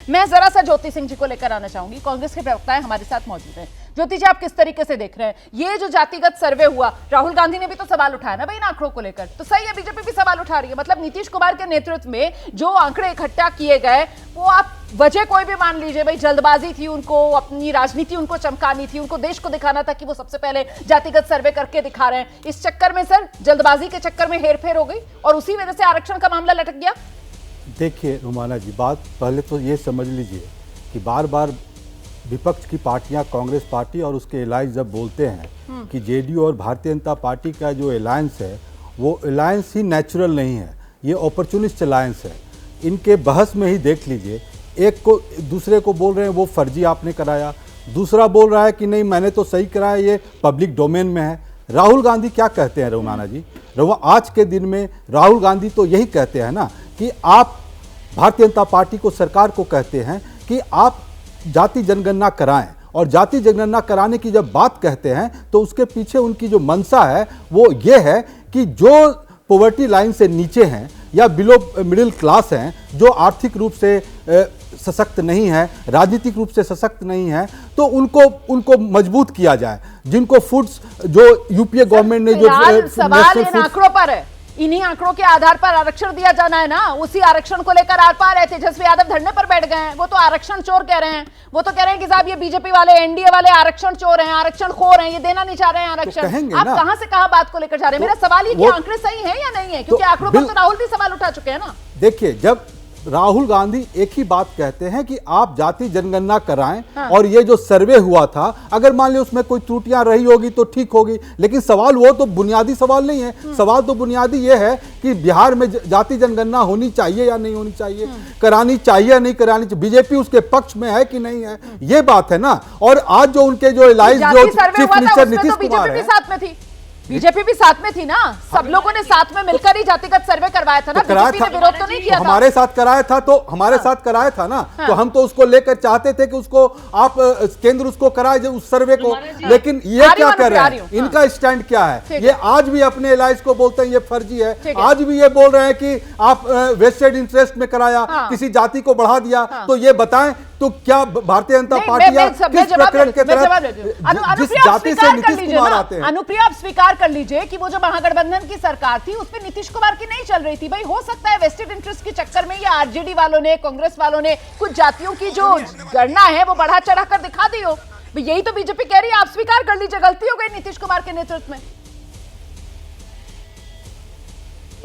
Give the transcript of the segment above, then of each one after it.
मैं जरा सा ज्योति सिंह जी को लेकर आना चाहूंगी, कांग्रेस के प्रवक्ता हमारे साथ मौजूद हैं। ज्योति जी, आप किस तरीके से देख रहे हैं ये जो जातिगत सर्वे हुआ? राहुल गांधी ने भी तो सवाल उठाया ना भाई इन आंकड़ों को लेकर, तो सही है बीजेपी भी सवाल उठा रही है। मतलब नीतीश कुमार के नेतृत्व में जो आंकड़े इकट्ठा किए गए, वो आप वजह कोई भी मान लीजिए भाई, जल्दबाजी थी, उनको अपनी राजनीति उनको चमकानी थी, उनको देश को दिखाना था कि वो सबसे पहले जातिगत सर्वे करके दिखा रहे हैं। इस चक्कर में सर, जल्दबाजी के चक्कर में हेरफेर हो गई और उसी वजह से आरक्षण का मामला लटक गया। देखिए रुमाना जी, बात पहले तो ये समझ लीजिए कि बार बार विपक्ष की पार्टियां, कांग्रेस पार्टी और उसके अलायंस जब बोलते हैं कि जेडीयू और भारतीय जनता पार्टी का जो अलायंस है वो अलायंस ही नेचुरल नहीं है, ये अपॉर्चुनिस्ट अलायंस है। इनके बहस में ही देख लीजिए, एक को दूसरे को बोल रहे हैं वो फर्जी आपने कराया, दूसरा बोल रहा है कि नहीं मैंने तो सही कराया, ये पब्लिक डोमेन में है। राहुल गांधी क्या कहते हैं रुमाना जी? आज के दिन में राहुल गांधी तो यही कहते हैं ना कि आप भारतीय जनता पार्टी को, सरकार को कहते हैं कि आप जाति जनगणना कराएं, और जाति जनगणना कराने की जब बात कहते हैं तो उसके पीछे उनकी जो मंशा है वो ये है कि जो पॉवर्टी लाइन से नीचे हैं या बिलो मिडिल क्लास हैं, जो आर्थिक रूप से सशक्त नहीं है, राजनीतिक रूप से सशक्त नहीं है, तो उनको मजबूत किया जाए। जिनको फूड्स, जो यूपीए गवर्नमेंट ने जो सवाल इन आंकड़ों पर है, इन्हीं आंकड़ों के आधार पर आरक्षण दिया जाना है ना। उसी आरक्षण को लेकर आर पार है, तेजस्वी यादव धरने पर बैठ गए हैं। वो तो आरक्षण चोर कह रहे हैं, वो तो कह रहे हैं कि साहब ये बीजेपी वाले, एनडीए वाले आरक्षण चोर हैं, आरक्षण खोर हैं, ये देना नहीं चाह रहे हैं आरक्षण। आप कहां से कहां बात को लेकर जा रहे हैं? मेरा सवाल ये कि आंकड़े सही हैं या नहीं है, क्योंकि आंकड़ों पर तो राहुल भी सवाल उठा चुके हैं ना। देखिए, जब राहुल गांधी एक ही बात कहते हैं कि आप जाति जनगणना कराएं, हाँ। और ये जो सर्वे हुआ था, अगर मान ली उसमें कोई त्रुटियां रही होगी तो ठीक होगी, लेकिन सवाल वो तो बुनियादी सवाल नहीं है। सवाल तो बुनियादी ये है कि बिहार में जाति जनगणना होनी चाहिए या नहीं होनी चाहिए, करानी चाहिए या नहीं करानी चाहिए, बीजेपी उसके पक्ष में है कि नहीं है, ये बात है ना। और आज जो उनके जो एलाइज जो चीफ मिनिस्टर नीतीश कुमार है, साथ में थी, बीजेपी भी साथ में थी ना, सब लोगों ने साथ में मिलकर ही जातिगत सर्वे करवाया था ना, बीजेपी ने विरोध तो नहीं किया था। हमारे साथ कराया था, तो हमारे साथ कराया था ना, हाँ। तो हम तो उसको लेकर चाहते थे कि उसको आप केंद्र उसको कराए उस सर्वे को, लेकिन ये क्या कर रहे हैं, इनका स्टैंड क्या है? ये आज भी अपने एलायंस को बोलते हैं ये फर्जी है, आज भी ये बोल रहे हैं कि आप वेस्टेड इंटरेस्ट में कराया, किसी जाति को बढ़ा दिया। तो ये बताएं, तो क्या भारतीय जनता पार्टी किस प्रकरण के तहत जिस जाति से नीतीश कुमार आते हैं? अनुप्रिया, आप स्वीकार कर लीजिए कि वो जो महागठबंधन की सरकार थी उसमें नीतीश कुमार की नहीं चल रही थी। भाई हो सकता है वेस्टेड इंटरेस्ट के चक्कर में या आरजेडी वालों ने, कांग्रेस वालों ने कुछ जातियों की जो गणना है वो बढ़ा चढ़ाकर दिखा दी हो। यही तो बीजेपी कह रही है, आप स्वीकार कर लीजिए गलती हो गई नीतीश कुमार के नेतृत्व में।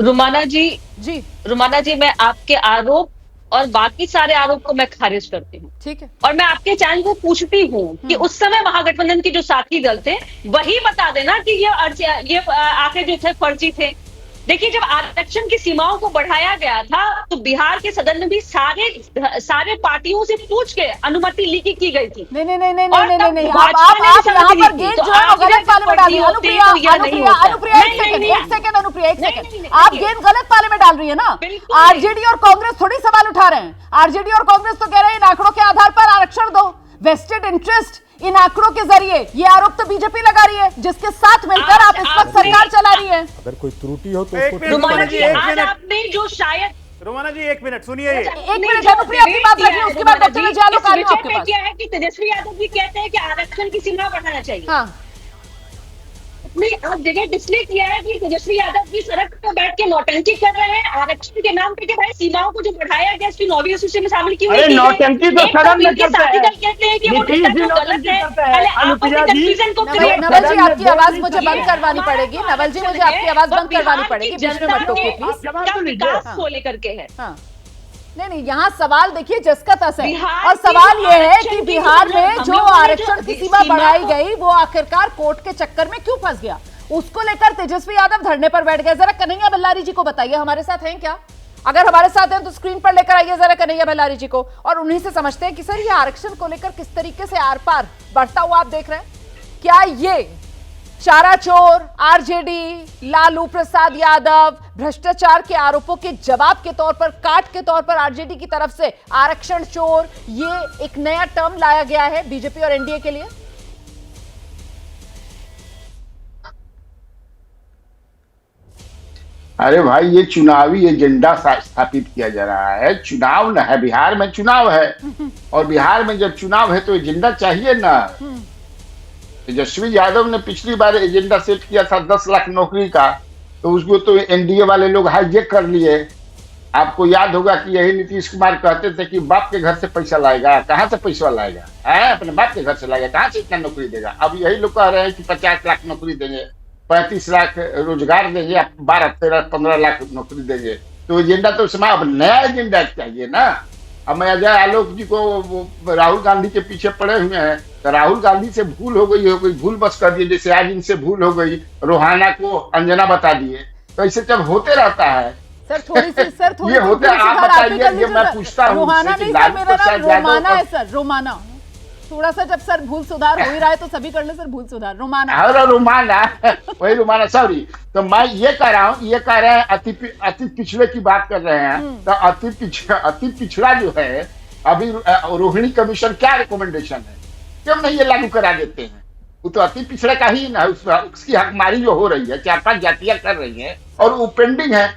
रुमाना जी, मैं आपके आरोप और बाकी सारे आरोप को मैं खारिज करती हूँ, ठीक है। और मैं आपके चैनल को पूछती हूँ कि उस समय महागठबंधन के जो साथी दल थे वही बता देना कि ये आंकड़े जो थे फर्जी थे। देखिए, जब आरक्षण की सीमाओं को बढ़ाया गया था तो बिहार के सदन में भी सारे पार्टियों से पूछ के अनुमति लीक की गई थी। नहीं, आप यहाँ पर गेंद जो है वो गलत पाले में डाल रही है। अनुप्रिया, एक सेकंड, आप गेंद गलत पाले में डाल रही है ना। आरजेडी और कांग्रेस थोड़ी सवाल उठा रहे हैं, आरजेडी और कांग्रेस तो कह रहे हैं इन आंकड़ों के आधार पर आरक्षण दो, वेस्टेड इंटरेस्ट इन आंकड़ों के जरिए, ये आरोप तो बीजेपी लगा रही है, जिसके साथ मिलकर आप इस वक्त सरकार चला रही है। अगर कोई त्रुटि हो तो रुमाना जी, आज आपने जो शायद रुमाना जी एक मिनट सुनिए, एक मिनट अनुप्रिया अपनी बात रखिए, उसके बाद डॉक्टर जालो कार्य आपके पास। क्या है कि तेजस्वी यादव जी कहते हैं कि आरक्षण की सीमा बढ़ाना चाहिए। हाँ, आप जगह डिस्प्ले किया है कि तेजस्वी यादव जी सड़क पर बैठ के नौटंकी कर रहे हैं आरक्षण के नाम पे, कि भाई सीमाओं को जो बढ़ाया गया इसकी 9वीं सूची में शामिल की हुई है। नौटंकी तो सदन में करते हैं, कहते हैं कि वो गलत है। पहले अनुप्रिया जी, नवल जी आपकी आवाज मुझे बंद करवानी पड़ेगी, नवल जी मुझे आपकी आवाज बंद करवानी पड़ेगी, बीच में मत टोकिए प्लीज। विकास को लेकर के है। नहीं, यहाँ सवाल देखिए जिसका तस है, और सवाल यह है कि बिहार में जो आरक्षण की सीमा बढ़ाई गई वो आखिरकार कोर्ट के चक्कर में क्यों फंस गया, उसको लेकर तेजस्वी यादव धरने पर बैठ गए। जरा कन्हैया बेल्लारी जी को बताइए, हमारे साथ हैं क्या? अगर हमारे साथ हैं तो स्क्रीन पर लेकर आइए जरा कन्हैया बेल्लारी जी को, और उन्हीं से समझते हैं कि सर ये आरक्षण को लेकर किस तरीके से आर पार बढ़ता हुआ आप देख रहे हैं। क्या ये चारा चोर, आरजेडी, लालू प्रसाद यादव भ्रष्टाचार के आरोपों के जवाब के तौर पर, काट के तौर पर आरजेडी की तरफ से आरक्षण चोर, ये एक नया टर्म लाया गया है बीजेपी और एनडीए के लिए? अरे भाई ये चुनावी एजेंडा स्थापित किया जा रहा है। चुनाव न है, बिहार में चुनाव है और बिहार में जब चुनाव है तो एजेंडा चाहिए ना। तेजस्वी यादव ने पिछली बार एजेंडा सेट किया था 10 लाख नौकरी का, तो उसको तो एनडीए वाले लोग हाईजेक कर लिए। आपको याद होगा कि यही नीतीश कुमार कहते थे कि बाप के घर से पैसा लाएगा, कहाँ से पैसा लाएगा है, अपने बाप के घर से लाएगा, कहाँ से इतना नौकरी देगा। अब यही लोग कह रहे हैं कि 50 लाख नौकरी देंगे, 35 लाख रोजगार देंगे, 12, 13, 15 लाख नौकरी देंगे। तो एजेंडा तो समय अब नया एजेंडा चाहिए ना। अब मैं अजय आलोक जी को राहुल गांधी के पीछे पड़े हुए हैं, तो राहुल गांधी से भूल हो गई, भूल बस कर दिए, जैसे आज इनसे भूल हो गई, रोहाना को अंजना बता दिए। तो ऐसे जब होते रहता है सर, थोड़ी ये होते हैं। आप बताइए, ये मैं पूछता हूँ, रोहाना नहीं सर, मेरा नाम रोमाना है सर, रोमाना। थोड़ा सा जब सर भूल सुधार हो ही रहा है तो सभी कर ले सर भूल सुधार। रोमाना, अरे रोमाना वही रोमाना, सॉरी। तो मैं ये कह रहा हूँ, ये कह रहे हैं अति पिछड़े की बात कर रहे हैं, तो अति पिछड़ा जो है, अभी रोहिणी कमीशन क्या रिकमेंडेशन है, क्यों नहीं ये लागू करा देते हैं? वो तो अति पिछड़े का ही ना, उसकी हकमारी जो हो रही है, 4-5 जातियां कर रही हैं और वो पेंडिंग है।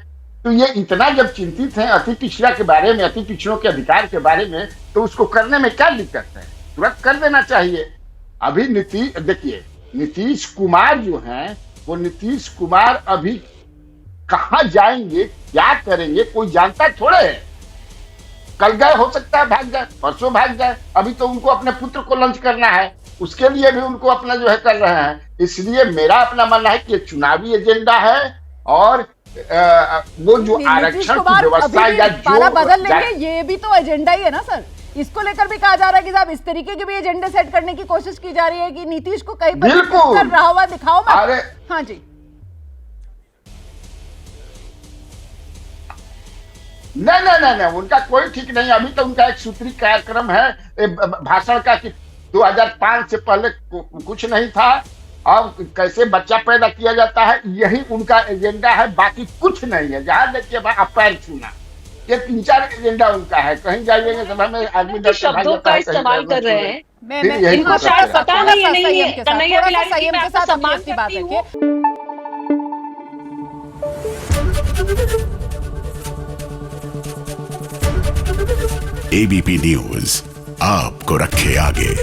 तो ये इतना जब चिंतित हैं अति पिछड़ा के बारे में, अति पिछड़ों के अधिकार के बारे में, तो उसको करने में क्या दिक्कत है? तुरंत कर देना चाहिए। अभी देखिए नीतीश कुमार जो हैं, वो नीतीश कुमार अभी कहाँ जाएंगे, क्या करेंगे, कोई जानता थोड़े है। कल गए, हो सकता है भाग जाए, परसों भाग जाए। अभी तो उनको अपने पुत्र को लॉन्च करना है, उसके लिए भी उनको अपना जो है कर रहे हैं। इसलिए मेरा अपना मानना है कि चुनावी एजेंडा है और वो जो आरक्षण की व्यवस्था या जो बदल लेंगे, ये भी तो एजेंडा ही है ना सर। इसको लेकर भी कहा जा रहा है कि साहब इस तरीके के भी एजेंडे सेट करने की कोशिश की जा रही है कि नीतीश को कहीं पर कर रहा हुआ दिखाओ मत। अरे हाँ जी, नहीं, उनका कोई ठीक नहीं। अभी तो उनका एक सूत्री कार्यक्रम है भाषण का कि 2005 से पहले कुछ नहीं था, अब कैसे बच्चा पैदा किया जाता है, यही उनका एजेंडा है, बाकी कुछ नहीं है। जहां देखिए पैर छूना, ये 3-4 एजेंडा उनका है। कहीं जाइएगा सभा में आदमी शब्दों का इस्तेमाल कर रहे हैं, इनको शायद पता नहीं है। कन्हैया संयम के साथ सम्मान की बात रखिए। एबीपी न्यूज आपको रखे आगे।